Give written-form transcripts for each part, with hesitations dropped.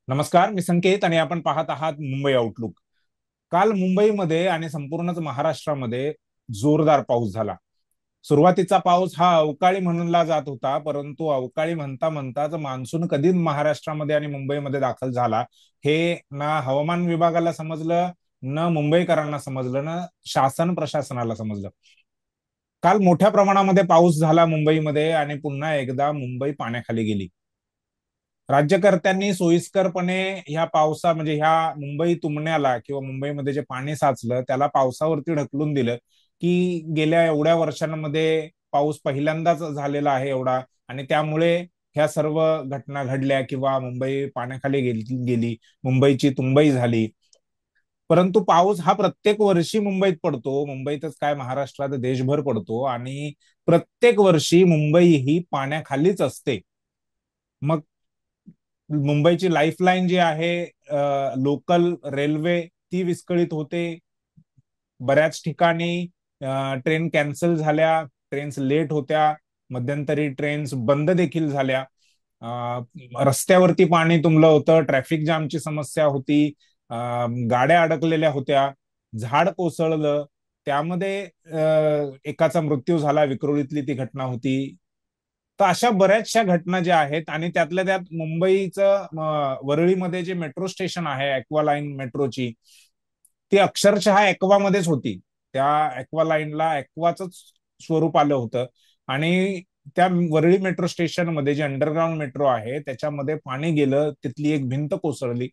नमस्कार, मी संकेत आणि आपण पाहत आहात मुंबई आउटलुक. काल मुंबईमध्ये आणि संपूर्णच महाराष्ट्रामध्ये जोरदार पाऊस झाला. सुरुवातीचा पाऊस हा अवकाळी म्हणला जात होता, परंतु अवकाळी म्हणता म्हणताच मान्सून कधी महाराष्ट्रामध्ये आणि मुंबईमध्ये दाखल झाला हे ना हवामान विभागाला समजलं, न मुंबईकरांना समजलं, न शासन प्रशासनाला समजलं. काल मोठ्या प्रमाणामध्ये पाऊस झाला मुंबईमध्ये आणि पुन्हा एकदा मुंबई पाण्याखाली गेली. राज्यकर्त्यांनी सोयीस्करपणे ह्या पावसा म्हणजे ह्या मुंबई तुंबण्याला किंवा मुंबईमध्ये जे पाणी साचलं त्याला पावसावरती ढकलून दिलं की गेल्या एवढ्या वर्षांमध्ये पाऊस पहिल्यांदाच झालेला आहे एवढा, आणि त्यामुळे ह्या सर्व घटना घडल्या किंवा मुंबई पाण्याखाली गेली, मुंबईची तुंबई झाली. परंतु पाऊस हा प्रत्येक वर्षी मुंबईत पडतो, मुंबईतच काय महाराष्ट्रात देशभर पडतो, आणि प्रत्येक वर्षी मुंबई ही पाण्याखालीच असते. मग मुंबईची लाईफलाईन जी आहे, लोकल रेल्वे, ती विस्कळीत होते. बऱ्याच ठिकाणी ट्रेन कॅन्सल झाल्या, ट्रेन्स लेट होत्या, मध्यंतरी ट्रेन्स बंद देखील झाल्या. रस्त्यावरती पाणी तुंबलं होतं, ट्रॅफिक जामची समस्या होती, गाड्या अडकलेल्या होत्या, झाड कोसळलं, त्यामध्ये एकाचा मृत्यू झाला, विक्रोळीतली ती घटना होती. तर अशा बऱ्याचशा घटना ज्या आहेत, आणि त्यातल्या त्यात मुंबईचं वरळीमध्ये जे मेट्रो स्टेशन आहे ऍक्वा लाईन मेट्रोची, ती अक्षरशः ऍक्वामध्येच होती. त्या ऍक्वा लाईनला ऍक्वाच स्वरूप आलं होतं, आणि त्या वरळी मेट्रो स्टेशन मध्ये जे अंडरग्राऊंड मेट्रो आहे त्याच्यामध्ये पाणी गेलं, तिथली एक भिंत कोसळली.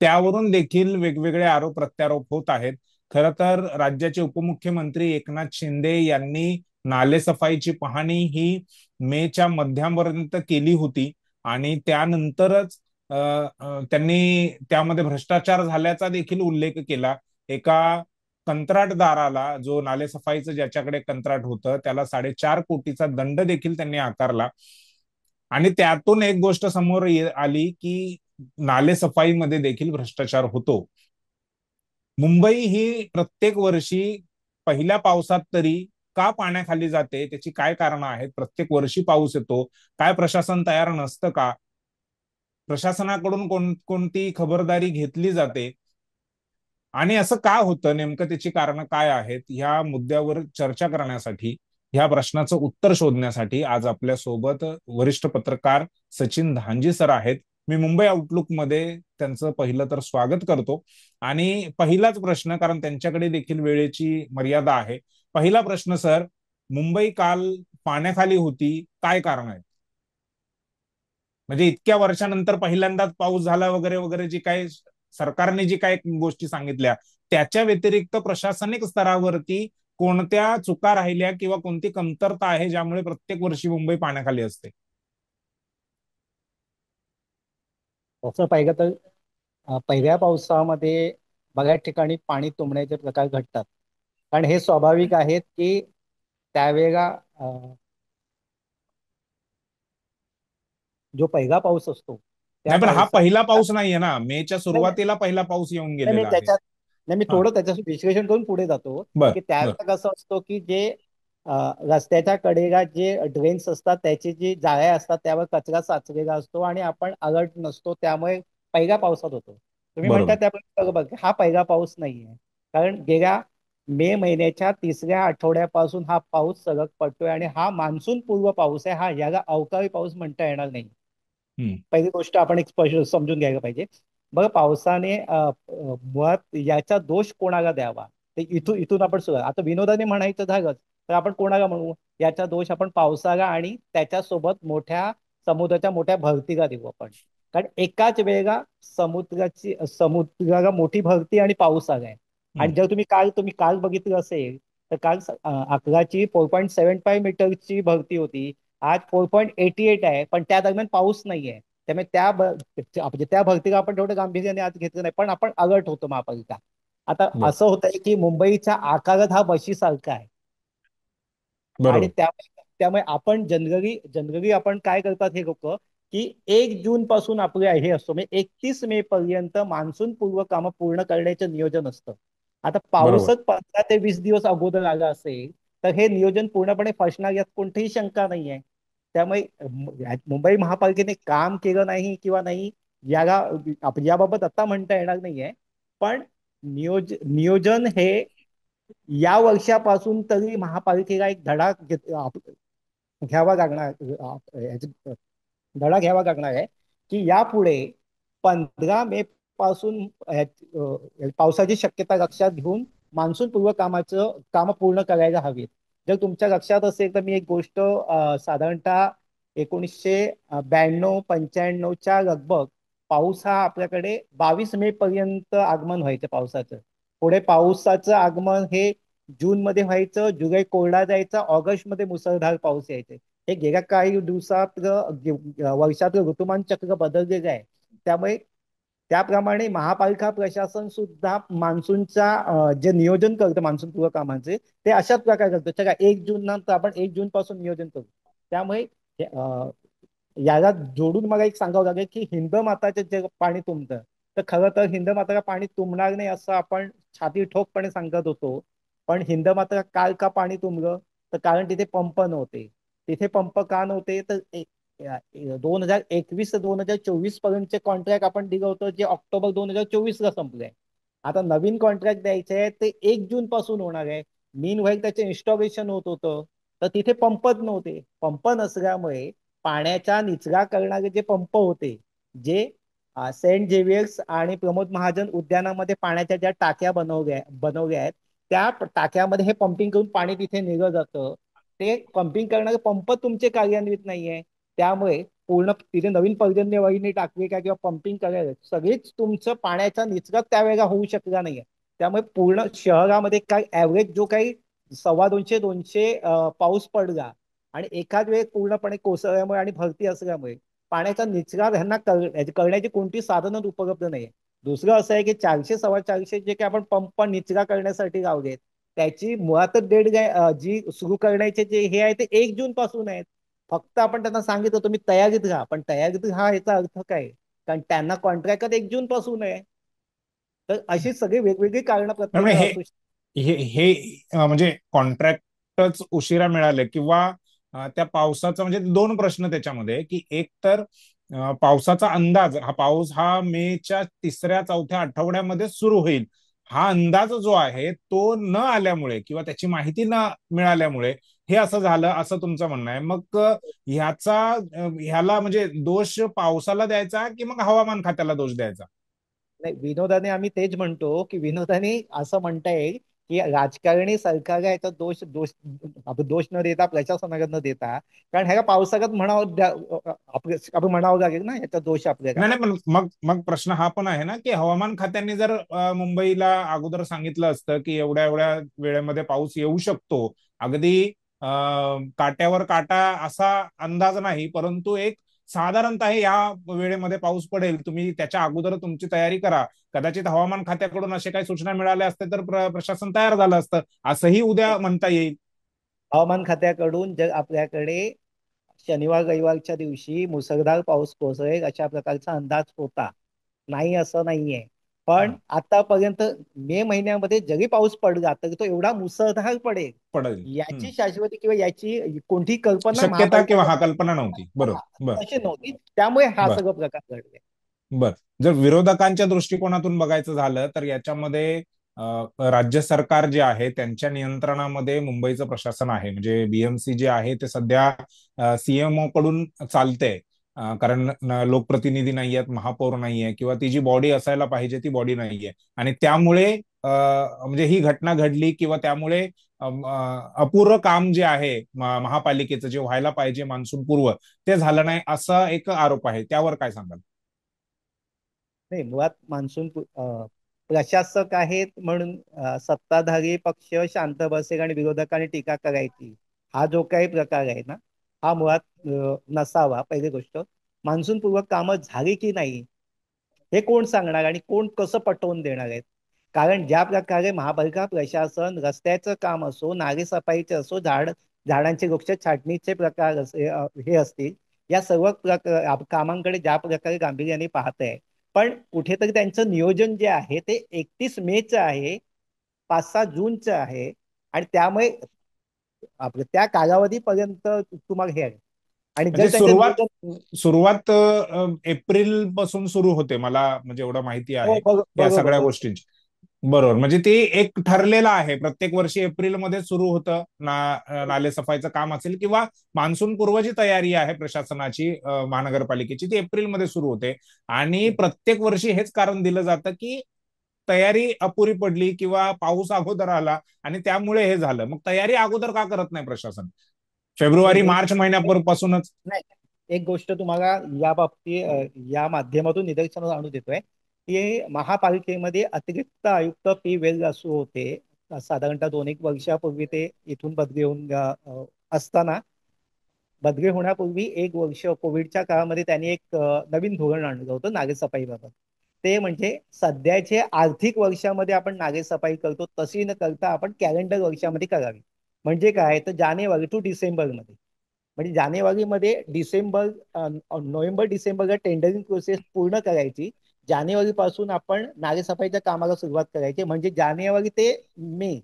त्यावरून देखील वेगवेगळे आरोप प्रत्यारोप होत आहेत. खरं तर राज्याचे उपमुख्यमंत्री एकनाथ शिंदे यांनी नालेसफाईची पाहणी ही मेच्या मध्यापर्यंत केली होती, आणि त्यानंतरच त्यांनी त्यामध्ये भ्रष्टाचार झाल्याचा देखील उल्लेख केला. एका कंत्राटदाराला, जो नालेसफाईचं ज्याच्याकडे कंत्राट होतं, त्याला 4.5 कोटीचा दंड देखील त्यांनी आकारला. आणि त्यातून एक गोष्ट समोर आली की नालेसफाईमध्ये देखील भ्रष्टाचार होतो. मुंबई ही प्रत्येक वर्षी पहिल्या पावसात तरी का पाण्याखाली जाते, त्याची काय कारणं आहेत? प्रत्येक वर्षी पाऊस येतो, काय प्रशासन तयार नसतं का? प्रशासनाकडून कोणती खबरदारी घेतली जाते, आणि असं का होतं नेमकं, त्याची कारणं काय आहेत, ह्या मुद्द्यावर चर्चा करण्यासाठी, ह्या प्रश्नाचं उत्तर शोधण्यासाठी आज आपल्या सोबत वरिष्ठ पत्रकार सचिन धांजी सर आहेत. मी मुंबई आउटलुक मध्ये त्यांचं पहिलं तर स्वागत करतो. आणि पहिलाच प्रश्न, कारण त्यांच्याकडे देखील वेळेची मर्यादा आहे, पहिला प्रश्न सर, मुंबई काल पाण्याखाली होती, काय कारण आहे? म्हणजे इतक्या वर्षानंतर पहिल्यांदाच पाऊस झाला वगैरे वगैरे, जी काही सरकारने जी काही गोष्टी सांगितल्या, त्याच्या व्यतिरिक्त प्रशासनिक स्तरावरती कोणत्या चुका राहिल्या किंवा कोणती कमतरता आहे ज्यामुळे प्रत्येक वर्षी मुंबई पाण्याखाली असते? तसं पाहिलं तर पहिल्या पावसामध्ये बऱ्याच ठिकाणी पाणी तुंबण्याचे प्रकार घडतात. कारण हे स्वाभाविक आहेत की त्यावेळेला अ, जो पहिला पाऊस असतो त्या नाही, पण हा पहिला पावसात पाऊस नाहीये ना, मेच्या नाही नाही सुरुवातीला पहिला पाऊस येऊन नाही, मी गेलेला आहे. त्याच्यात नाही मी हा. थोडं त्याचं विश्लेषण करून पुढे जातो बर की बर. त्यावेळेला कसं असतो की जे रस्त्याच्या कडेला जे ड्रेन्स असतात त्याची जी जाळ्या असतात त्यावर कचरा साचलेला असतो आणि आपण अलर्ट नसतो, त्यामुळे पहिल्या पावसात होतो. तुम्ही म्हणता बरोबर. त्यामुळे बरोबर हा पहिला पाऊस नाहीये. कारण गेल्या मे महिन्याच्या तिसऱ्या आठवड्यापासून हा पाऊस सलग पडतोय आणि हा मान्सून पूर्व पाऊस आहे. हा याला अवकाळी पाऊस म्हणता येणार नाही. हम्म. पहिली गोष्ट आपण एक स्पष्ट समजून घ्यायला पाहिजे. बघा पावसाने मुळात याचा दोष कोणाला द्यावा, ते इथून आपण सुरुवात. आता विनोदाने म्हणायचं झालंच तर आपण कोणाला म्हणू? याचा दोष आपण पावसाला आणि त्याच्यासोबत मोठ्या समुद्राच्या मोठ्या भरतीला देऊ आपण. कारण एकाच वेळेला समुद्राला मोठी भरती आणि पाऊस आलाय. आणि हम्म. जर तुम्ही काल बघितलं असेल तर काल अकराची 4.75 मीटरची भरती होती. आज 4.88 आहे, पण त्या दरम्यान पाऊस नाहीये. त्यामुळे म्हणजे त्या भरतीला आपण तेवढं गांभीर्याने आज घेतलं नाही, पण आपण अलर्ट होतो महापालिका. आता बर. असं होतंय की मुंबईच्या आकारात हा बशीसारखा आहे. आणि बरोबर. त्यामुळे आपण जनरली आपण काय करतात हे लोक, की 1 जून पासून आपले हे असतो म्हणजे 31 मे पर्यंत मान्सून पूर्व कामं पूर्ण करण्याचं नियोजन असतं. आता बरोबर. पाऊसच 15 ते 20 दिवस अगोदर आला असेल तर हे नियोजन पूर्णपणे फसणार यात कोणतीही शंका नाही आहे. त्यामुळे मुंबई महापालिकेने काम केलं नाही किंवा नाही याला आपण याबाबत आता म्हणता येणार नाहीये. पण नियोजन हे या वर्षापासून तरी महापालिकेला एक धडा घ्यावा लागणार, धडा घ्यावा लागणार आहे की यापुढे 15 मे पासून पावसाची शक्यता लक्षात घेऊन मान्सूनपूर्व काम पूर्ण करायला हवीत. जर तुमच्या लक्षात असेल तर मी एक गोष्ट साधारणतः 1992-95च्या लगभग पाऊस हा आपल्याकडे 22 मे पर्यंत आगमन व्हायचं पावसाचं. पुढे पावसाचं आगमन हे जून मध्ये व्हायचं, जुलै कोरडा जायचा, ऑगस्ट मध्ये मुसळधार पाऊस यायचे. हे गेल्या काही दिवसात वर्षातलं ऋतुमान चक्र बदललेलं आहे. त्यामुळे त्याप्रमाणे महापालिका प्रशासन सुद्धा मान्सूनचा जे नियोजन करतं मान्सूनपूर्व कामांचे ते अशाच प्रकारे करतं. चला 1 जून नंतर आपण 1 जून पासून नियोजन करू. त्यामुळे याला जोडून मला एक सांगावं लागेल की हिंदमाताचे जे पाणी तुंबतं, तर खरं तर हिंदमाताला पाणी तुंबणार नाही असं आपण छाती ठोकपणे सांगत होतो. पण हिंदमाता काल का पाणी तुंबलं, तर कारण तिथे पंप नव्हते. तिथे पंप का नव्हते, तर 2021 पर्यंतचे कॉन्ट्रॅक्ट आपण दिलं होतं जे ऑक्टोबर 2024ला संपलंय. आता नवीन कॉन्ट्रॅक्ट द्यायचे आहे ते 1 जून पासून होणार आहे. मीन व्हाईल त्याचे इन्स्टॉलेशन होत होतं, तर तिथे पंपच नव्हते. पंप नसल्यामुळे पाण्याचा निचरा करणारे जे पंप होते, जे सेंट झेवियर्स आणि प्रमोद महाजन उद्यानामध्ये पाण्याच्या ज्या टाक्या बनवल्या आहेत, त्या टाक्यामध्ये हे पंपिंग करून पाणी तिथे निघलं जातं. ते पंपिंग करणारे पंप तुमचे कार्यान्वित नाहीये. त्यामुळे पूर्ण तिथे नवीन पर्जन्यवाहिनी टाकली का किंवा पंपिंग करायला सगळीच तुमचं पाण्याचा निचरा त्यावेळेला होऊ शकला नाहीये. त्यामुळे पूर्ण शहरामध्ये काय ऍव्हरेज जो काही 250-200 पाऊस पडला आणि एखाद वेळेस पूर्णपणे कोसळल्यामुळे आणि भरती असल्यामुळे पाण्याचा निचरा ह्यांना करण्याची कोणती साधनं उपलब्ध नाहीये. दुसरं असं आहे की 400-450 जे काही आपण पंप निचरा करण्यासाठी लावलेत, त्याची मुळातच जी सुरू करण्याचे जे हे आहे ते 1 जून पासून आहेत. फक्त आपण त्यांना सांगितलं तुम्ही तयारीत राहा, पण तयारीत राहा याचा अर्थ काय? कारण त्यांना कॉन्ट्रॅक्ट 1 जून पासून आहे. तर अशी सगळी वेगवेगळी कारण त्यामुळे प्रत्येकाला हे असू शकतात. हे हे म्हणजे कॉन्ट्रॅक्टच उशिरा मिळाले किंवा त्या पावसाचा म्हणजे दोन प्रश्न त्याच्यामध्ये की एक तर पावसाचा अंदाज पाऊस हा मेच्या तिसऱ्या चौथ्या आठवड्यामध्ये सुरू होईल, हा अंदाज जो आहे तो न आल्यामुळे किंवा त्याची माहिती न मिळाल्यामुळे हे असं झालं असं तुमचं म्हणणं आहे. मग ह्याला म्हणजे दोष पावसाला द्यायचा की मग हवामान खात्याला दोष द्यायचा? नाही, विनोदाने आम्ही तेच म्हणतो की विनोदाने असं म्हणता येईल की राजकारणी सरकार याचा दोष दोष आपण दोष न देता प्रशासनाला न देता, कारण ह्याला पावसाळ्यात आपण म्हणावं लागेल ना याचा दोष आपल्याला. नाही नाही, पण मग मग प्रश्न हा पण आहे ना की हवामान खात्याने जर मुंबईला अगोदर सांगितलं असतं की एवढ्या एवढ्या वेळेमध्ये पाऊस येऊ शकतो, अगदी काट्यावर काटा असा अंदाज नाही, परंतु एक साधारणतः या वेळेमध्ये पाऊस पडेल, तुम्ही त्याच्या अगोदर तुमची तयारी करा. कदाचित हवामान खात्याकडून असे काही सूचना मिळाल्या असते तर प्रशासन तयार झालं असतं, असंही उद्या म्हणता येईल. हवामान खात्याकडून जर आपल्याकडे शनिवार रविवारच्या दिवशी मुसळधार पाऊस कोसळेल अशा प्रकारचा अंदाज होता, नाही असं नाहीये. पण हा, आतापर्यंत मे महिन्यामध्ये जरी पाऊस पडला तरी तो एवढा मुसळधार पडेल पडेल. याची शाश्वती किंवा याची कोणती कल्पना शक्यता महापालिका किंवा हा कल्पना नव्हती. बरोबर. बर. तशी नव्हती. त्यामुळे हा बर. सगळं प्रकार घडले. बर. जर विरोधकांच्या दृष्टिकोनातून बघायचं झालं तर याच्यामध्ये राज्य सरकार जे आहे त्यांच्या नियंत्रणामध्ये मुंबईचं प्रशासन आहे. म्हणजे बीएमसी जे आहे ते सध्या सीएमओ कडून चालते. कारण लोकप्रतिनिधी नाही आहेत, महापौर नाहीये किंवा ती जी बॉडी असायला पाहिजे ती बॉडी नाहीये. आणि त्यामुळे म्हणजे ही घटना घडली किंवा त्यामुळे अपुरं काम जे आहे महापालिकेचं जे व्हायला पाहिजे मान्सून पूर्व, ते झालं नाही असा एक आरोप आहे. त्यावर काय सांगाल? नाही, मुळात प्रशासक आहेत म्हणून सत्ताधारी पक्ष शांत बसेल आणि विरोधकांनी टीका करायची, हा जो काही प्रकार आहे ना, हा मुळात नसावा. पहिली गोष्ट, मान्सून पूर्व कामं झाली की नाही हे कोण सांगणार आणि कोण कसं पटवून देणार आहेत? कारण ज्या प्रकारे महापालिका प्रशासन रस्त्याचं काम असो, नालेसफाईचे असो, झाडांचे वृक्ष छाटणीचे प्रकार हे असतील, या सर्व कामांकडे ज्या प्रकारे गांभीर्याने पाहत आहे. पण कुठेतरी त्यांचं नियोजन जे आहे ते 31 मेचं आहे, 5-6 जूनचं आहे. आणि त्यामुळे आपलं त्या कालावधीपर्यंत तुम्हाला हे आहे. आणि जर म्हणजे त्यांचं सुरुवात नियोजन सुरुवात एप्रिल पासून सुरू होते, मला म्हणजे एवढं माहिती हो आहे या बरोबर सगळ्या बरोबर. गोष्टींची. बरोबर, म्हणजे ते एक ठरलेलं आहे, प्रत्येक वर्षी एप्रिलमध्ये सुरू होतं नालेसफाईचं काम असेल किंवा मान्सून पूर्व जी तयारी आहे प्रशासनाची महानगरपालिकेची ती एप्रिलमध्ये सुरू होते. आणि प्रत्येक वर्षी हेच कारण दिलं जातं की तयारी अपुरी पडली किंवा पाऊस अगोदर आला आणि त्यामुळे हे झालं. मग तयारी अगोदर का करत नाही प्रशासन? फेब्रुवारी नाही मार्च महिन्यापासूनच. नाही एक गोष्ट तुम्हाला या बाबतीत या माध्यमातून निदर्शनास आणून देतोय की महापालिकेमध्ये अतिरिक्त आयुक्त पी वेलदासू होते. साधारणतः 2 एक वर्षापूर्वी ते इथून बदली होऊन असताना बदली होण्यापूर्वी 1 वर्ष कोविडच्या काळामध्ये त्यांनी एक नवीन धोरण आणलं होतं नागेसफाईबाबत. ते म्हणजे सध्याचे आर्थिक वर्षामध्ये आपण नागेसफाई करतो तशी न करता आपण कॅलेंडर वर्षामध्ये करावी. म्हणजे काय तर जानेवारी टू डिसेंबरमध्ये, म्हणजे जानेवारीमध्ये नोव्हेंबर डिसेंबरला टेंडरिंग प्रोसेस पूर्ण करायची. जानेवारी पासून आपण नालेसफाईच्या कामाला सुरुवात करायची, म्हणजे जानेवारी ते मे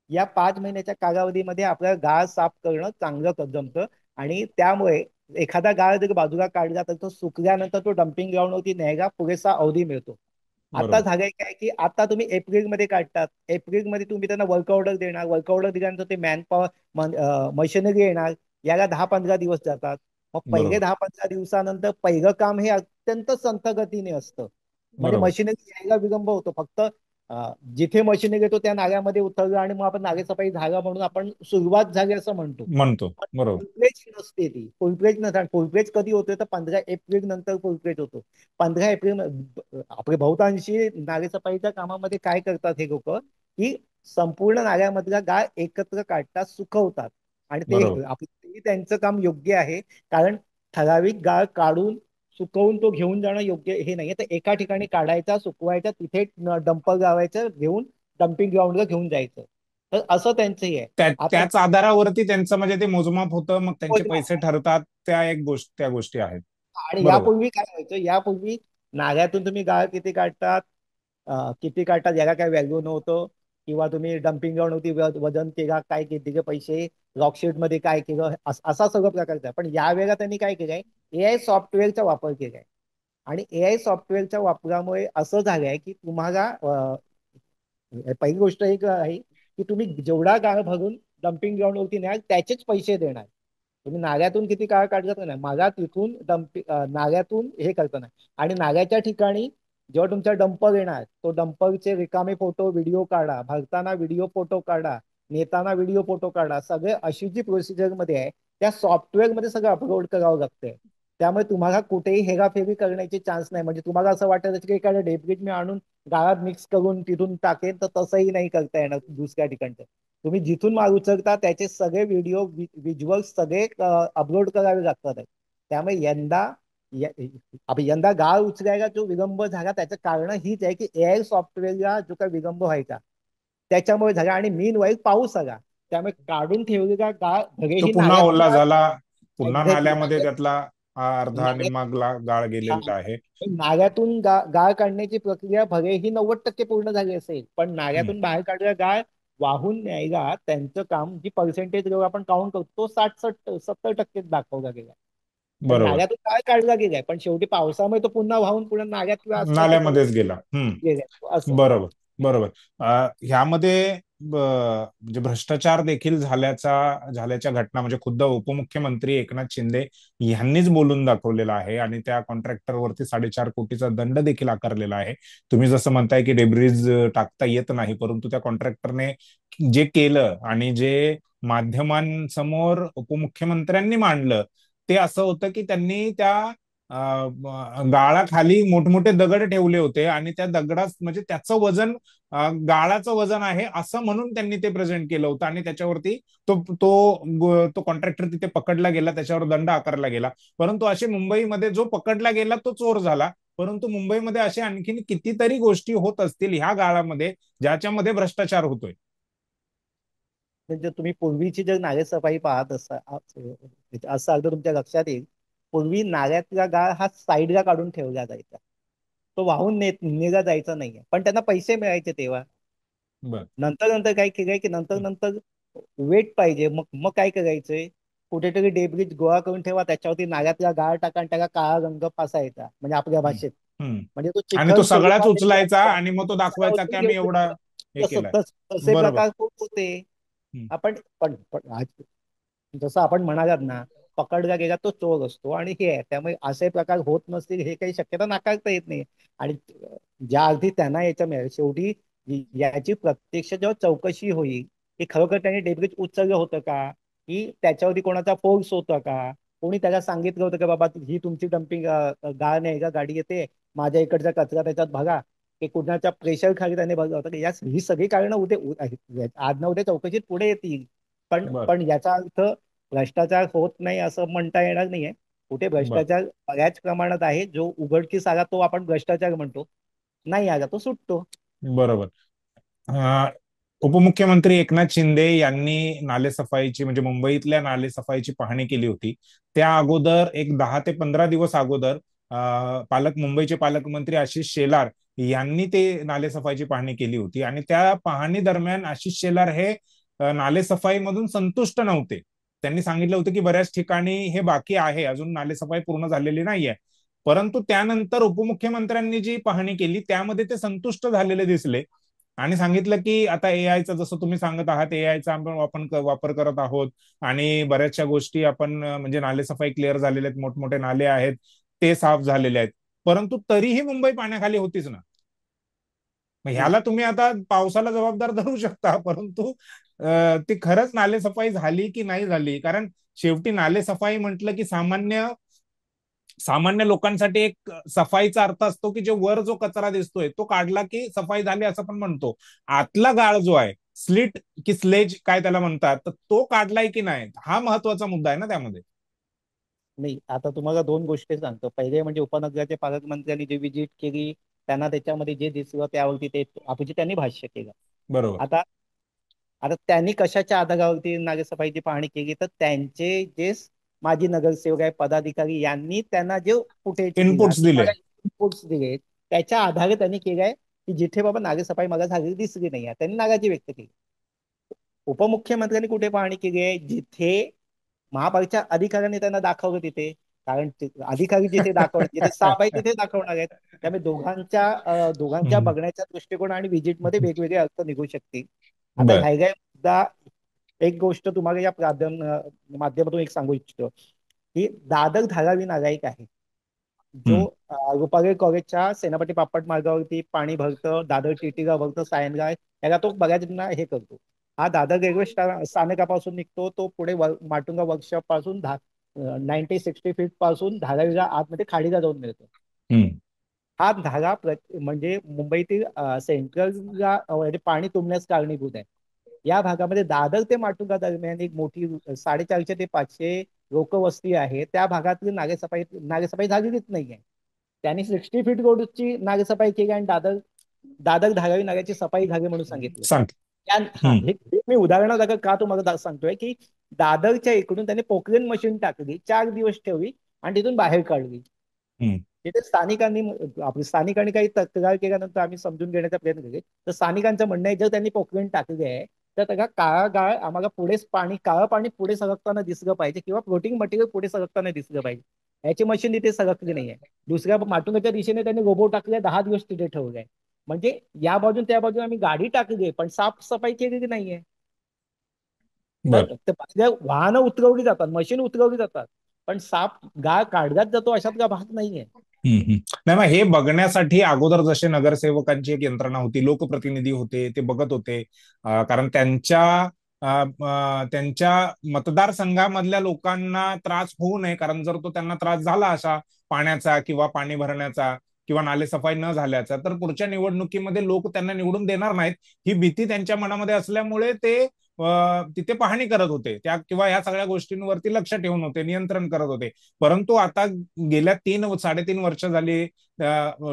या 5 महिन्याच्या कालावधीमध्ये आपल्याला गाळ साफ करणं चांगलं जमतं. आणि त्यामुळे एखादा गाळ जर बाजूला काढला तर तो सुकल्यानंतर तो डम्पिंग ग्राउंडवरती न्यायला पुरेसा अवधी मिळतो. आता बरोबर. झालंय काय की आता तुम्ही एप्रिलमध्ये काढतात, एप्रिलमध्ये तुम्ही त्यांना वर्क ऑर्डर देणार, वर्क ऑर्डर दिल्यानंतर ते मॅन पॉवर मशिनरी येणार, याला 10-15 दिवस जातात. मग पहिले बरोबर. 10-15 दिवसानंतर पहिलं काम हे अत्यंत संथ गतीने असतं. म्हणजे बरोबर. मशिनरी यायला विलंब होतो. फक्त जिथे मशिनरी येतो त्या नाल्यामध्ये उतरलं आणि मग आपण नालेसफाई झाला म्हणून आपण सुरुवात झाली असं म्हणतो. म्हणतो. पण बरोबर. फुलप्लेज नसते ती, फुलप्लेज नसतात. फुलप्लेज कधी होते तर 15 एप्रिल नंतर फुलप्लेज होतो. 15 एप्रिल आपले बहुतांशी नालेसफाईच्या कामामध्ये काय करतात हे लोक की संपूर्ण नाल्यामधला गाळ एकत्र काढतात, सुकवतात. आणि ते बरोबर. आपलं त्यांचं काम योग्य आहे, कारण ठराविक गाळ काढून सुकवून तो घेऊन जाणं योग्य हे नाहीये. तर एका ठिकाणी काढायचा, सुकवायचा, तिथे डंपर लावायचं, घेऊन डम्पिंग ग्राउंडला घेऊन जायचं. तर असं त्यांचंही आहे. आता त्याच आधारावरती त्यांचं म्हणजे ते मोजमाप होतं, मग त्यांचे पैसे मोजमाप. ठरतात. त्या एक गोष्ट त्या गोष्टी आहेत. आणि बरोबर. यापूर्वी काय व्हायचं, यापूर्वी नाल्यातून तुम्ही गाळ किती काढतात, किती काढतात याला काय व्हॅल्यू नव्हतं. किंवा तुम्ही डम्पिंग ग्राउंड होती वजन केला काय किती पैसे, रॉकशीट मध्ये काय केलं, असा सगळं प्रकारचा. पण यावेळेला त्यांनी काय केलंय, एआय सॉफ्टवेअरचा वापर केलाय. आणि एआय सॉफ्टवेअरच्या वापरामुळे असं झालंय की तुम्हाला पहिली गोष्ट एक आहे की तुम्ही जेवढा गाळ भरून डम्पिंग ग्राउंड वरती न्याल त्याचेच पैसे देणार. तुम्ही नाल्यातून किती काळ काढत नाही, माझा तिथून नाल्यातून हे करताना. आणि नाल्याच्या ठिकाणी जेव्हा तुमचा डंपर येणार, तो डंपरचे रिकामे फोटो व्हिडिओ काढा, भरताना व्हिडिओ फोटो काढा, नेताना व्हिडिओ फोटो काढा, सगळे अशी जी प्रोसिजर मध्ये आहे त्या सॉफ्टवेअर मध्ये सगळं अपलोड करावं लागतंय. त्यामुळे तुम्हाला कुठेही हेराफेरी करण्याचे चान्स नाही. म्हणजे तुम्हाला असं वाटत की एखाद्या डेब्रिज मी आणून गाळात मिक्स करून तिथून टाकेन, तर तसंही नाही करता येणार दुसऱ्या ठिकाणचं. तुम्ही जिथून माल उचलता त्याचे सगळे व्हिडिओ व्हिज्युअल सगळे अपलोड करावे लागतात. त्यामुळे यंदा गाळ उचलायला जो विलंब झाला त्याचं कारण हीच आहे की एआय सॉफ्टवेअरला जो काही विलंब व्हायचा त्याच्यामुळे झाला. आणि मीन वाईज पाऊस आला, त्यामुळे काढून ठेवलेला गाळ तो भलेही पुन्हा ओला नाल्यात झाला. पुन्हा एक्झॅक्टली नाल्यामध्ये त्यातला अर्धा नाल्यात निम्मा गाळ हा. गेलेला आहे. नाल्यातून गाळ काढण्याची प्रक्रिया भलेही 90% पूर्ण झाली असेल, पण हम्म. नाल्यातून बाहेर काढलेला गाळ वाहून न्यायला त्यांचं काम जी पर्सेंटेज जेव्हा आपण काउंट करतो तो 60-70% दाखवला गेला. तर बरोबर. नाल्यातून गाळ काढला गेलाय, पण शेवटी पावसामुळे तो पुन्हा वाहून पुन्हा नाल्यात किंवा आसपासच्या नाल्यामध्येच परिसरात गेला. हम्म. गेलाय असं. बरोबर. बरोबर. ह्यामध्ये म्हणजे भ्रष्टाचार देखील झाल्याच्या घटना म्हणजे खुद्द उपमुख्यमंत्री एकनाथ शिंदे यांनीच बोलून दाखवलेला आहे आणि त्या कॉन्ट्रॅक्टरवरती 4.5 कोटीचा दंड देखील आकारलेला आहे. तुम्ही जसं म्हणताय की डेब्रिज टाकता येत नाही, परंतु त्या कॉन्ट्रॅक्टरने जे केलं आणि जे माध्यमांसमोर उपमुख्यमंत्र्यांनी मांडलं ते असं होतं की त्यांनी त्या गाळाखाली मोठमोठे दगड ठेवले होते आणि त्या दगडात म्हणजे त्याचं वजन गाळाचं वजन आहे असं म्हणून त्यांनी ते प्रेझेंट केलं होतं आणि त्याच्यावरती तो तो कॉन्ट्रॅक्टर तिथे पकडला गेला, त्याच्यावर दंड आकारला गेला. परंतु असे मुंबईमध्ये जो पकडला गेला तो चोर झाला. परंतु मुंबईमध्ये असे आणखीन कितीतरी गोष्टी होत असतील ह्या गाळामध्ये ज्याच्यामध्ये भ्रष्टाचार होतोय. म्हणजे तुम्ही पूर्वीची जर नालेसफाई पाहत असाल तर तुमच्या लक्षात येईल, पूर्वी नाल्यातला गाळ हा साईडला काढून ठेवला जायचा. तो वाहून नेला जायचा नाहीये, पण त्यांना पैसे मिळायचे तेव्हा. बर. नंतर नंतर काय केलंय की नंतर नंतर वेट पाहिजे, मग मग काय करायचंय, कुठेतरी डेब्रिज गोळा करून ठेवा, त्याच्यावरती नाल्यातला गाळ टाका आणि त्याला काळा रंग फासायचा, म्हणजे आपल्या हम्म. भाषेत. हम्म. म्हणजे तो आणि तो चिखल सगळाच स्वरूपात उचलायचा आणि मग तो दाखवायचा की आम्ही एवढा हे तसं केलाय. तसे बरोबर. प्रकार खूप होते. हम्म. आपण जसं आपण म्हणालात ना, पकडला गेला तो चोर असतो आणि हे आहे, त्यामुळे असे प्रकार होत नसतील हे काही शक्यता नाकारता येत नाही. आणि ज्या अर्थी त्यांना याच्या मिळेल शेवटी याची प्रत्यक्ष जेव्हा चौकशी होईल की खरोखर त्याने डेब्रिज उचललं होतं का, की त्याच्यावरती कोणाचा फोर्स होता का, कोणी त्याला सांगितलं होतं की बाबा ही तुमची डम्पिंग गाळ नाही का गाडी येते, माझ्या इकडचा कचरा त्याच्यात बघा, की कुणाच्या प्रेशर खाली त्याने बघलं होतं की ही सगळी कारणं आज ना उद्या चौकशीत पुढे येतील. पण बर. पण याचा अर्थ भ्रष्टाचार होत नाही असं म्हणता येणार नाहीये. कुठे बर. भ्रष्टाचार बऱ्याच प्रमाणात आहे, जो उघडकीस आला तो आपण भ्रष्टाचार म्हणतो, नाही आला तो सुटतो. बरोबर. अं, उपमुख्यमंत्री एकनाथ शिंदे यांनी नालेसफाईची म्हणजे मुंबईतल्या नालेसफाईची पाहणी केली होती. त्या अगोदर एक 10 ते 15 दिवस अगोदर मुंबईचे पालकमंत्री आशिष शेलार यांनी ते नालेसफाईची पाहणी केली होती आणि त्या पाहणी दरम्यान आशिष शेलार हे नालेसफाईमधून संतुष्ट नव्हते. त्यांनी सांगितलं होतं की बऱ्याच ठिकाणी हे बाकी आहे, अजून नालेसफाई पूर्ण झालेली नाहीये. परंतु त्यानंतर उपमुख्यमंत्र्यांनी जी पाहणी केली त्यामध्ये ते संतुष्ट झालेले दिसले आणि सांगितलं की आता एआयचा जसं तुम्ही सांगत आहात एआयचा आपण वापर करत आहोत आणि बऱ्याचशा गोष्टी आपण म्हणजे नालेसफाई क्लिअर झालेल्या आहेत, मोठमोठे नाले आहेत ते साफ झालेले आहेत. परंतु तरीही मुंबई पाण्याखाली होतीच ना. मग ह्याला तुम्ही आता पावसाला जबाबदार धरू शकता, परंतु ती खरंच नालेसफाई झाली की नाही झाली? कारण शेवटी नालेसफाई म्हटलं की सामान्य सामान्य लोकांसाठी एक सफाईचा अर्थ असतो की जो वर जो कचरा दिसतोय तो काढला की सफाई झाली असं पण म्हणतो. आतला गाळ जो आहे, स्लिट की स्लेज काय त्याला म्हणतात, तर तो काढलाय की नाही हा महत्वाचा मुद्दा आहे ना त्यामध्ये. नाही, आता तुम्हाला दोन गोष्टी सांगतो. पहिले म्हणजे उपनगराचे पालकमंत्र्यांनी जी विजिट केली, त्यांना त्याच्यामध्ये जे दिसलं त्यावरती ते आपण त्यांनी भाष्य केलं. बरोबर. आता आता त्यांनी कशाच्या आधारावरती नागेसफाईची पाहणी केली, तर त्यांचे जे माजी नगरसेवक आहे पदाधिकारी यांनी त्यांना जे फुटेज दिला इनपुट्स किंवा दिले. इनपुट्स दिले, त्याच्या आधारे त्यांनी केलंय की जिथे बाबा नागेसफाई मला झालेली दिसली नाही आहे त्यांनी नाराजी व्यक्त केली. उपमुख्यमंत्र्यांनी कुठे पाहणी केली आहे, जिथे महापालिका अधिकाऱ्यांनी त्यांना दाखवलं तिथे. कारण अधिकारी जिथे दाखवणार, जिथे साप आहे तिथे दाखवणार आहेत. त्यामुळे दोघांच्या हम्म. बघण्याचा दृष्टिकोन आणि व्हिजिटमध्ये वेगवेगळे अर्थ निघू शकतील. आता बर. ह्या मुद्दा एक गोष्ट तुम्हाला या माध्यमातून एक सांगू इच्छितो की दादर धारावी नाला एक आहे, जो हम्म. रुपारेल कॉलेजच्या सेनापती बापट मार्गावरती पाणी भरतं, दादर टिटिगा भरतं, सायनगाव याला तो बऱ्याचदा हे करतो. हा दादर रेल्वे स्थानकापासून निघतो, तो पुढे माटुंगा वर्कशॉप पासून 60 फीट पासून धारावीला आतमध्ये खाडीला जाऊन मिळतो. हम्म. हा धारा म्हणजे मुंबईतील सेंट्रलला म्हणजे पाणी तुंबण्यास कारणीभूत आहे. या भागामध्ये दादर ते माटुंगा दरम्यान एक मोठी 450 ते 500 लोकवस्ती आहे. त्या भागातली नागेसफाई झालेलीच नाहीये. त्यांनी 60 फीट रोडची नागेसफाई केली आणि दादर दादर धारावी नाल्याची सफाई झाली म्हणून सांगितलं. सांग. हा, हम्म. हे मी उदाहरणादाखल का तुम्हाला सांगतोय की दादरच्या इकडून त्यांनी पोकलेन मशीन टाकली, 4 दिवस ठेवली आणि तिथून बाहेर काढली. हम्म. तिथे स्थानिकांनी काही तक्रार केल्यानंतर आम्ही समजून घेण्याचा प्रयत्न केले, तर स्थानिकांचं म्हणणं आहे जर त्यांनी पोकलेन टाकली आहे तर त्याला काळा गाळ आम्हाला काळं पाणी पुढे सरकताना दिसलं पाहिजे किंवा फ्लोटिंग मटेरियल पुढे सरकताना दिसलं पाहिजे. याची मशीन तिथे सरकली नाहीये. दुसऱ्या माटुंगाच्या दिशेने त्यांनी रोबो टाकले, 10 दिवस तिथे ठेवले. म्हणजे या बाजून त्या बाजून आम्ही गाडी टाकली पण साफसफाई केलेली नाहीये. बर. तर वाहनं उतरवली जातात, मशीन उतरवली जातात, पण साफ गाळ काढण्यात जातो अशातला भाग नाहीये. हम्म. हम्म. नाही मग हे बघण्यासाठी अगोदर जसे नगरसेवकांची एक यंत्रणा होती, लोकप्रतिनिधी होते, ते बघत होते. कारण त्यांच्या मतदारसंघामधल्या लोकांना त्रास होऊ नये, कारण जर तो त्यांना त्रास झाला अशा पाण्याचा किंवा पाणी भरण्याचा किंवा नालेसफाई न झाल्याचा, तर पुढच्या निवडणुकीमध्ये लोक त्यांना निवडून देणार नाहीत ही भीती त्यांच्या मनामध्ये असल्यामुळे ते तिथे पाहणी करत होते त्या किंवा ह्या सगळ्या गोष्टींवरती लक्ष ठेवून होते, नियंत्रण करत होते. परंतु आता गेल्या 3 साडेतीन वर्ष झाली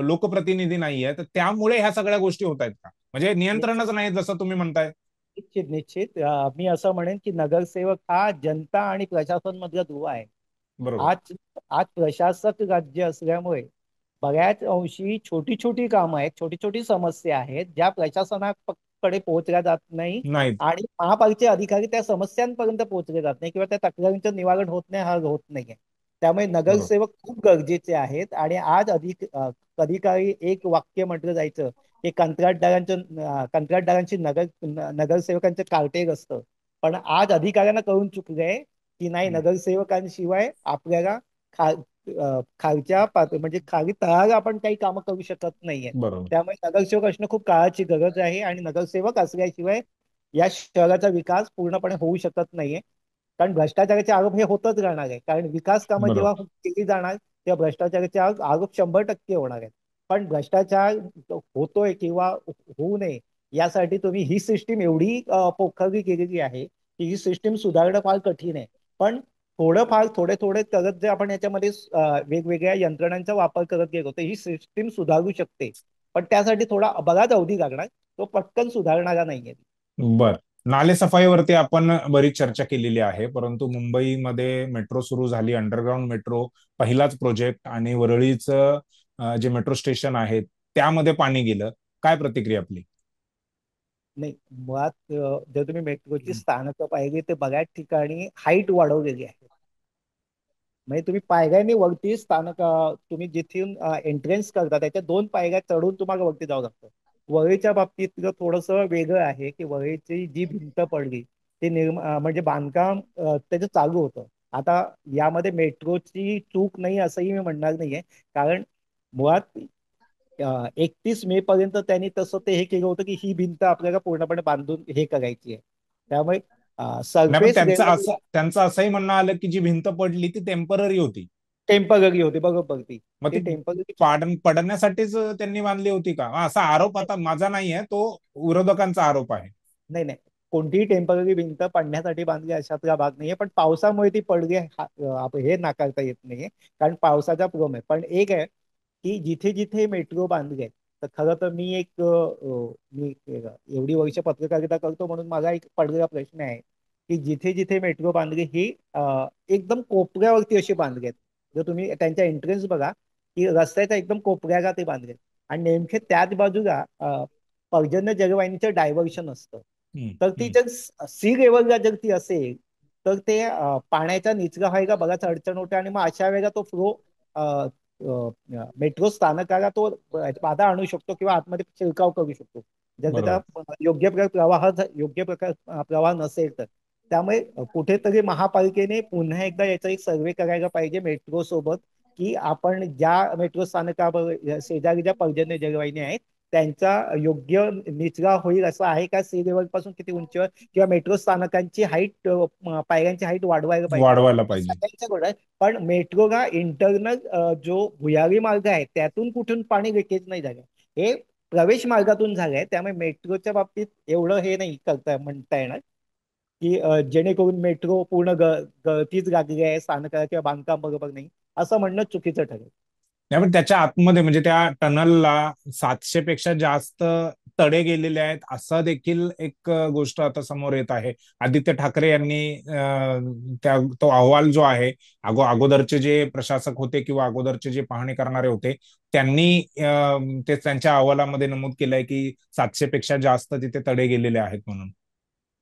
लोकप्रतिनिधी नाहीये, तर त्यामुळे ह्या सगळ्या गोष्टी होत आहेत का, म्हणजे नियंत्रणच नाही जसं तुम्ही म्हणताय? निश्चित निश्चित मी असं म्हणेन की नगरसेवक हा जनता आणि प्रशासन मधला दुवा आहे. बरोबर. आज आज प्रशासक राज्य असल्यामुळे बऱ्याच अंशी छोटी छोटी कामं आहेत, छोटी छोटी समस्या आहेत ज्या कडे पोहोचल्या जात नाही नाही. आणि महापालिकेचे अधिकारी त्या समस्यांपर्यंत पोहोचले जात नाही किंवा त्या तक्रारींचं निवारण होत नाही हा होत नाहीये. त्यामुळे बरोबर. नगरसेवक खूप गरजेचे आहेत आणि आज कधी काही एक वाक्य म्हटलं जायचं की कंत्राटदारांची नगरसेवकांचं कार्टेज असतं. पण आज अधिकाऱ्यांना कळून चुकलंय की नाही, हम्म. नगरसेवकांशिवाय आपल्याला म्हणजे खाली तळाला आपण काही कामं करू शकत नाहीये. बरोबर. त्यामुळे नगरसेवक असणं खूप काळाची गरज आहे आणि नगरसेवक असल्याशिवाय या शहराचा विकास पूर्णपणे होऊ शकत नाहीये. कारण भ्रष्टाचाराचे आरोप हे होतच राहणार आहे. कारण विकास कामं बरोबर. जेव्हा केली जाणार तेव्हा भ्रष्टाचाराचे आरोप 100% होणार आहेत. पण भ्रष्टाचार होतोय किंवा होऊ नये यासाठी तुम्ही ही सिस्टीम एवढी पोखरली गेलेली आहे की ही सिस्टीम सुधारणं फार कठीण आहे. पण थोडंफार थोडे थोडे करत जर आपण याच्यामध्ये वेगवेगळ्या यंत्रणांचा वापर करत गेलो तर ही सिस्टीम सुधारू शकते. पण त्यासाठी थोडा बराच अवधी लागणार, तो पटकन सुधारणारा नाहीये. बर. नाले सफाईवरती आपण बरीच चर्चा केलेली आहे, परंतु मुंबईमध्ये मेट्रो सुरू झाली, अंडरग्राऊंड मेट्रो पहिलाच प्रोजेक्ट, आणि वरळीचं जे मेट्रो स्टेशन आहे त्यामध्ये पाणी गेलं. काय प्रतिक्रिया आपली? नाही, मुळात जर तुम्ही मेट्रोची स्थानकं पाहिली तर बऱ्याच ठिकाणी हाईट वाढवलेली आहे. म्हणजे तुम्ही पायऱ्यांनी वरती तुम्ही जिथून एंट्रन्स करता त्याच्या 2 पायऱ्या चढून तुम्हाला वरती जावं लागतं. वरळीच्या बाबतीत थोडंसं वेगळं आहे की वरळीची जी भिंत पडली ते म्हणजे बांधकाम त्याचं चालू होतं. आता यामध्ये मेट्रोची चूक नाही असंही मी म्हणणार नाहीये. कारण मुळात 31 मे पर्यंत त्यांनी तसं ते हे केलं होतं की ही भिंत आपल्याला पूर्णपणे बांधून हे करायची आहे. त्यामुळे नाही, पण सरफेस त्यांचं असंही म्हणणं आलं की जी भिंत पडली ती टेम्पररी होती. टेम्पररी होती बरोबर ती. मग ती ती टेम्पररी पडण्यासाठीच त्यांनी बांधली होती का, असा आरोप आता माझा नाहीये, तो विरोधकांचा आरोप आहे. नाही नाही, कोणतीही टेम्पररी भिंत पडण्यासाठी बांधली अशातला भाग नाहीये. पण पावसामुळे ती पडली हे नाकारता येत नाहीये. कारण पावसाचा प्रॉब्लेम आहे. पण एक आहे की जिथे जिथे मेट्रो बांधली आहे तर खरं तर मी एवढी वर्ष पत्रकारिता करतो म्हणून माझा एक पडलेला प्रश्न आहे की जिथे जिथे मेट्रो बांधली ही एकदम कोपऱ्यावरती अशी बांधली आहेत. जर तुम्ही त्यांच्या एंट्रन्स बघा की रस्त्याच्या एकदम कोपऱ्याला ते बांधले आणि नेमके त्याच बाजूला पर्जन्य जलवाहिनीचं डायव्हर्शन असतं. हम्म. तर ती हम्म. जर सी लेवलला जर ती असेल तर ते पाण्याचा निचरा व्हायला बराच अडचण होते आणि मग अशा वेळेला तो फ्लो मेट्रो स्थानकाला तो बाधा आणू शकतो किंवा आतमध्ये शिरकाव करू शकतो जर त्याचा बरोबर. योग्य प्रकार प्रवाह नसेल तर. त्यामुळे कुठेतरी महापालिकेने पुन्हा एकदा याचा एक सर्वे करायला पाहिजे मेट्रो सोबत की आपण ज्या मेट्रो स्थानकावर शेजारी ज्या पर्जन्य जलवाहिनी आहेत त्यांचा योग्य निचरा होईल असं आहे का, सी लेवल पासून किती उंचीवर, किंवा मेट्रो स्थानकांची हाईट पायऱ्यांची हाईट वाढवायला पाहिजे. वाढवायला हे पाहिजे. सगळ्यांच्या गोष्ट आहे. पण मेट्रोला इंटरनल जो भुयारी मार्ग आहे त्यातून कुठून पाणी लिकेज नाही झालं, हे प्रवेश मार्गातून झालंय. त्यामुळे मेट्रोच्या बाबतीत एवढं हे नाही म्हणता येणार की जेणेकरून मेट्रो पूर्ण गळतीच लागली आहे स्थानकाला किंवा बांधकाम बरोबर नाही असं म्हणणं चुकीचं ठरेल. नाही, पण त्याच्या आतमध्ये म्हणजे त्या टनलला 700 पेक्षा जास्त तडे गेलेले आहेत, असं देखील एक गोष्ट आता समोर येत आहे. आदित्य ठाकरे यांनी तो अहवाल जो आहे, अगोदरचे जे प्रशासक होते किंवा अगोदरचे जे पाहणी करणारे होते त्यांनी ते त्यांच्या अहवालामध्ये नमूद केलंय की 700 पेक्षा जास्त तिथे तडे गेलेले आहेत म्हणून.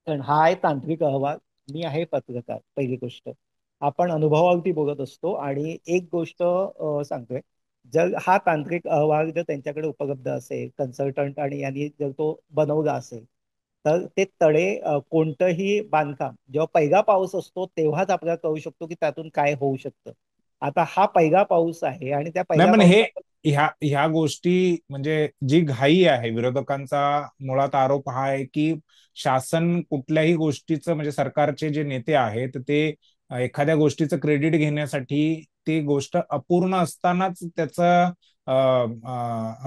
कारण हा आहे तांत्रिक अहवाल. मी आहे पत्रकार. पहिली गोष्ट, आपण अनुभवावरती बोलत असतो आणि एक गोष्ट सांगतोय, जर हा तांत्रिक अहवाल जर त्यांच्याकडे उपलब्ध असेल कन्सल्टंट आणि यांनी जर तो बनवला असेल तर ते तडे कोणतंही बांधकाम जेव्हा पहिला पाऊस असतो तेव्हाच आपल्याला कळू शकतो की त्यातून काय होऊ शकतं. आता हा पहिला पाऊस आहे आणि त्या नाही, पहिल्या पण हे पावसात ह्या गोष्टी म्हणजे जी घाई आहे, विरोधकांचा मुळात आरोप हा आहे की शासन कुठल्याही गोष्टीचं म्हणजे सरकारचे जे नेते आहेत ते एखाद्या गोष्टीचं क्रेडिट घेण्यासाठी ती गोष्ट अपूर्ण असतानाच त्याचं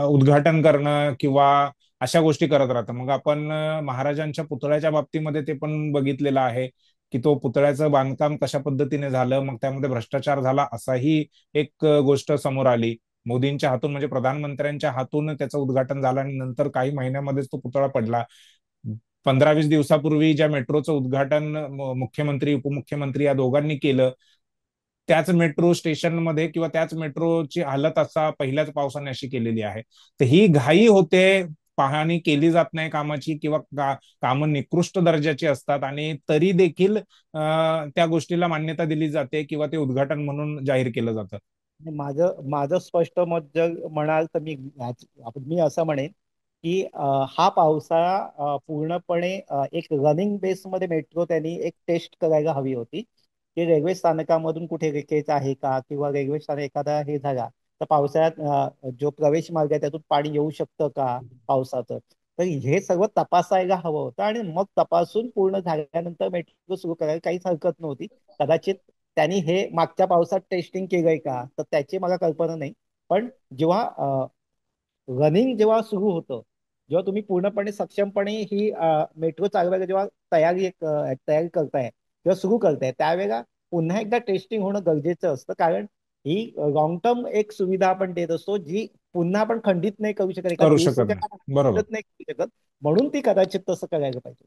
उद्घाटन करणं किंवा अशा गोष्टी करत राहतं. मग आपण महाराजांच्या पुतळ्याच्या बाबतीमध्ये ते पण बघितलेलं आहे की तो पुतळ्याचं बांधकाम कशा पद्धतीने झालं, मग त्यामध्ये भ्रष्टाचार झाला असाही एक गोष्ट समोर आली. मोदींच्या हातून म्हणजे प्रधानमंत्र्यांच्या हातून त्याचं उद्घाटन झालं आणि नंतर काही महिन्यामध्येच तो पुतळा पडला. 15-20 दिवसापूर्वी ज्या मेट्रोचं उद्घाटन मुख्यमंत्री उपमुख्यमंत्री या दोघांनी केलं, त्याच मेट्रो स्टेशनमध्ये किंवा त्याच मेट्रोची हालत असा पहिल्याच पावसाने अशी केलेली आहे. तर ही घाई होते पाहणी केली जात नाही कामाची, किंवा कामं निकृष्ट दर्जाची असतात, आणि तरी देखील त्या गोष्टीला मान्यता दिली जाते किंवा ते उद्घाटन म्हणून जाहीर केलं जातं. माझं माझं स्पष्ट मत जर म्हणाल तर मी असं म्हणेन की हा पावसाळा पूर्णपणे एक रनिंग बेसमध्ये मेट्रो त्यांनी एक टेस्ट करायला हवी होती, की रेल्वे स्थानकामधून कुठे लिकेज आहे का, किंवा रेल्वे स्थानक एखादा हे झाला तर पावसाळ्यात जो प्रवेश मार्ग आहे त्यातून पाणी येऊ शकतं का पावसाचं. तर हे सगळं तपासायला हवं होतं, आणि मग तपासून पूर्ण झाल्यानंतर मेट्रो सुरू करायला काहीच हरकत नव्हती. कदाचित त्यांनी हे मागच्या पावसात टेस्टिंग केलंय का तर त्याची मला कल्पना नाही. पण जेव्हा रनिंग जेव्हा सुरू होतं, जेव्हा तुम्ही पूर्णपणे सक्षमपणे ही मेट्रो चालवायला जेव्हा तयारी करताय किंवा सुरू करताय, त्यावेळेला पुन्हा एकदा टेस्टिंग होणं गरजेचं असतं. कारण ही लॉंग टर्म एक सुविधा आपण देत असतो, जी पुन्हा आपण खंडित नाही करू शकत, एका करू शकत दिवसाच्या नाही. बरोबर. खंडित नाही करू शकत. म्हणून ती कदाचित तसं करायला पाहिजे.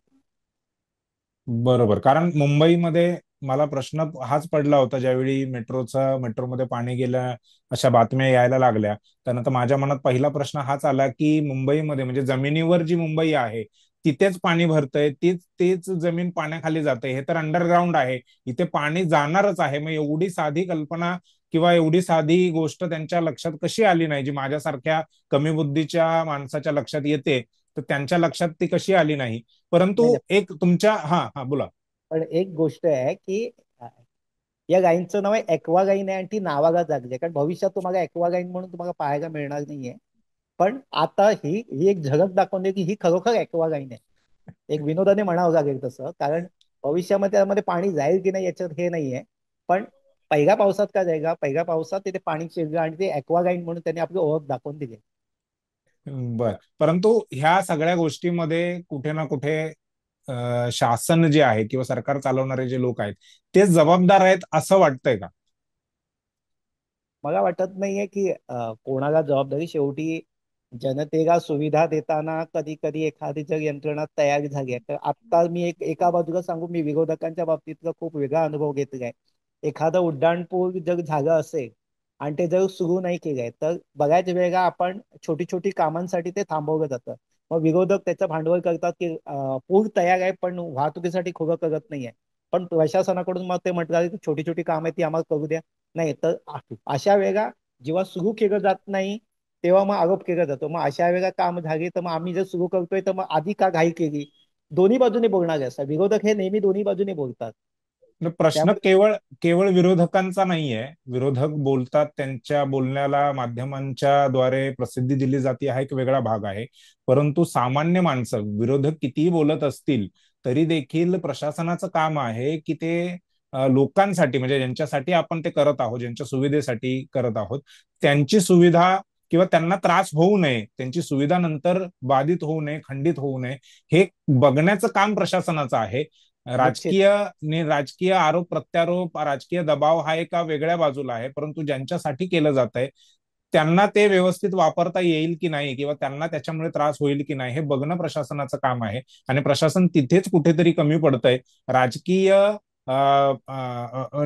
बरोबर. कारण मुंबईमध्ये मला प्रश्न हाच पडला होता, ज्यावेळी मेट्रोमध्ये पाणी गेलं अशा बातम्या यायला लागल्या, त्यानंतर माझ्या मनात पहिला प्रश्न हाच आला की मुंबईमध्ये, म्हणजे जमिनीवर जी मुंबई आहे तिथेच पाणी भरतंय, तीच तीच जमीन पाण्याखाली जाते, हे तर अंडरग्राऊंड आहे, इथे पाणी जाणारच आहे. मग एवढी साधी कल्पना किंवा एवढी साधी गोष्ट त्यांच्या लक्षात कशी आली नाही, जी माझ्यासारख्या कमी बुद्धीच्या माणसाच्या लक्षात येते, तर त्यांच्या लक्षात ती कशी आली नाही. नाही परंतु नाही. एक तुमच्या, हा हा बोला. पण एक गोष्ट आहे की या गायींचं नाव आहे एक्वा गाईन आहे, आणि ती नावाला लागली आहे. कारण भविष्यात तुम्हाला एक्वा गाईन म्हणून तुम्हाला पाहायला मिळणार नाहीये. पण आता ही एक झलक दाखवून दे की ही खरोखर एक्वा गाईन आहे. एक विनोदाने म्हणावं लागेल तसं, कारण भविष्यामध्ये त्यामध्ये पाणी जाईल की नाही याच्यात हे नाहीये. पण पहिल्या पावसात काय जाईल, पहिल्या पावसात तिथे पाणी शिरलं आणि ते एक्वा गाईन म्हणून त्यांनी आपली ओळख दाखवून दिली. बर. परंतु ह्या सगळ्या गोष्टीमध्ये कुठे ना कुठे शासन जे आहे किंवा सरकार चालवणारे जे लोक आहेत ते जबाबदार आहेत असं वाटतंय का? मला वाटत नाहीये की कोणाला जबाबदारी. शेवटी जनतेला सुविधा देताना कधी कधी एखादी जर यंत्रणा तयार झाली आहे, तर आता मी एका बाजूला सांगू, मी विरोधकांच्या बाबतीतला खूप वेगळा अनुभव घेतलाय. एखादं उड्डाणपूल जर झालं असेल आणि ते जर सुरू नाही केलंय, तर बऱ्याच वेळेला आपण छोटी छोटी कामांसाठी ते थांबवलं जातं. मग विरोधक त्याचं भांडवल करतात की पूल तयार आहे पण वाहतुकीसाठी खुलं करत नाहीये. पण प्रशासनाकडून मग ते म्हटलं की छोटी छोटी कामं आहेत ती आम्हाला करू द्या. नाही तर अशा वेळेला जेव्हा सुरू केलं जात नाही तेव्हा मग आरोप केला जातो. मग अशा वेळेला काम झाली तर मग आम्ही जर सुरू करतोय तर मग आधी का घाई केली. दोन्ही बाजूने बोलणारे असतात विरोधक, हे नेहमी दोन्ही बाजूने बोलतात. प्रश्न त्यामुळे केवळ केवळ विरोधकांचा नाहीये. विरोधक बोलतात, त्यांच्या बोलण्याला माध्यमांच्या द्वारे प्रसिद्धी दिली जाते हा एक वेगळा भाग आहे. परंतु सामान्य माणसं, विरोधक कितीही बोलत असतील तरी देखील प्रशासनाचं काम आहे की ते लोकांसाठी, म्हणजे ज्यांच्यासाठी आपण ते करत आहोत, ज्यांच्या सुविधेसाठी करत आहोत, त्यांची सुविधा किंवा त्यांना त्रास होऊ नये, त्यांची सुविधा नंतर बाधित होऊ नये, खंडित होऊ नये, हे बघण्याचं काम प्रशासनाचं आहे. निश्चित. राजकीय आरोप प्रत्यारोप, राजकीय दबाव हा एका वेगळ्या बाजूला आहे, परंतु ज्यांच्यासाठी केलं जात आहे त्यांना ते व्यवस्थित वापरता येईल की नाही, किंवा त्यांना त्याच्यामुळे त्रास होईल की नाही, हे बघणं प्रशासनाचं काम आहे. आणि प्रशासन तिथेच कुठेतरी कमी पडतंय. राजकीय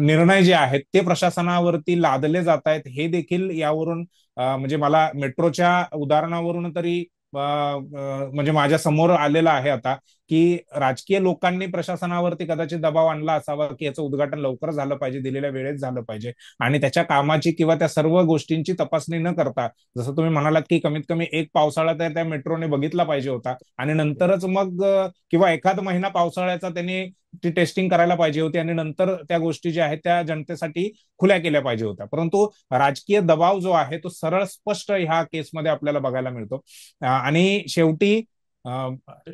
निर्णय जे आहेत ते प्रशासनावरती लादले जात आहेत, हे देखील यावरून म्हणजे मला मेट्रोच्या उदाहरणावरून तरी म्हणजे माझ्या समोर आलेलं आहे आता, की राजकीय लोकांनी प्रशासनावरती कदाचित दबाव आणला असावा की याचं उद्घाटन लवकर झालं पाहिजे, दिलेल्या वेळेत झालं पाहिजे, आणि त्याच्या कामाची किंवा त्या सर्व गोष्टींची तपासणी न करता, जसं तुम्ही म्हणालात की कमीत कमी एक पावसाळा तर त्या मेट्रोने बघितला पाहिजे होता, आणि नंतरच मग किंवा एखाद महिना पावसाळ्याचा त्यांनी ती टेस्टिंग करायला पाहिजे होती, आणि नंतर त्या गोष्टी ज्या आहेत त्या जनतेसाठी खुल्या केल्या पाहिजे होत्या. परंतु राजकीय दबाव जो आहे तो सरळ स्पष्ट ह्या केसमध्ये आपल्याला बघायला मिळतो. आणि शेवटी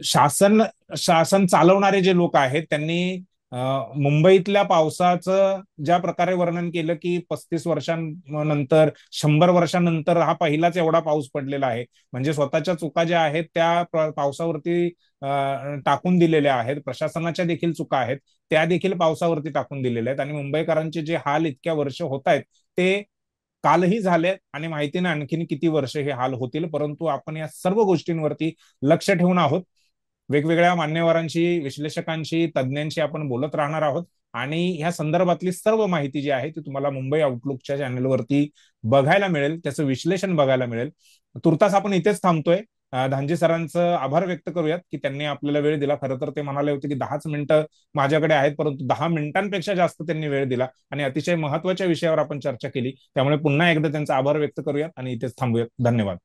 शासन शासन चालवणारे जे लोक आहेत त्यांनी मुंबईतल्या पावसाचं ज्या प्रकारे वर्णन केलं की 35 वर्षांनंतर, 100 वर्षांनंतर हा पहिलाच एवढा पाऊस पडलेला आहे, म्हणजे स्वतःच्या चुका ज्या आहेत त्या पावसावरती टाकून दिलेल्या आहेत, प्रशासनाच्या देखील चुका आहेत त्या देखील पावसावरती टाकून दिलेल्या आहेत, आणि मुंबईकरांचे जे हाल इतक्या वर्ष होत आहेत ते कालही झाले, आणि माहिती नाही आणखीन किती वर्ष हे हाल होतील. परंतु आपण या सर्व गोष्टींवरती लक्ष ठेवून आहोत. वेगवेगळ्या मान्यवरांशी, विश्लेषकांशी, तज्ज्ञांशी आपण बोलत राहणार आहोत, आणि ह्या संदर्भातली सर्व माहिती जी आहे ती तुम्हाला मुंबई आउटलुकच्या चॅनलवरती बघायला मिळेल, त्याचं विश्लेषण बघायला मिळेल. तुर्तास आपण इथेच थांबतोय. धांजे सरांचं आभार व्यक्त करूयात की त्यांनी आपल्याला वेळ दिला. खरं तर ते म्हणाले होते की 10च मिनिटं माझ्याकडे आहेत, परंतु 10 मिनिटांपेक्षा जास्त त्यांनी वेळ दिला आणि अतिशय महत्वाच्या विषयावर आपण चर्चा केली. त्यामुळे पुन्हा एकदा त्यांचा आभार व्यक्त करूयात आणि इथेच थांबूयात. धन्यवाद.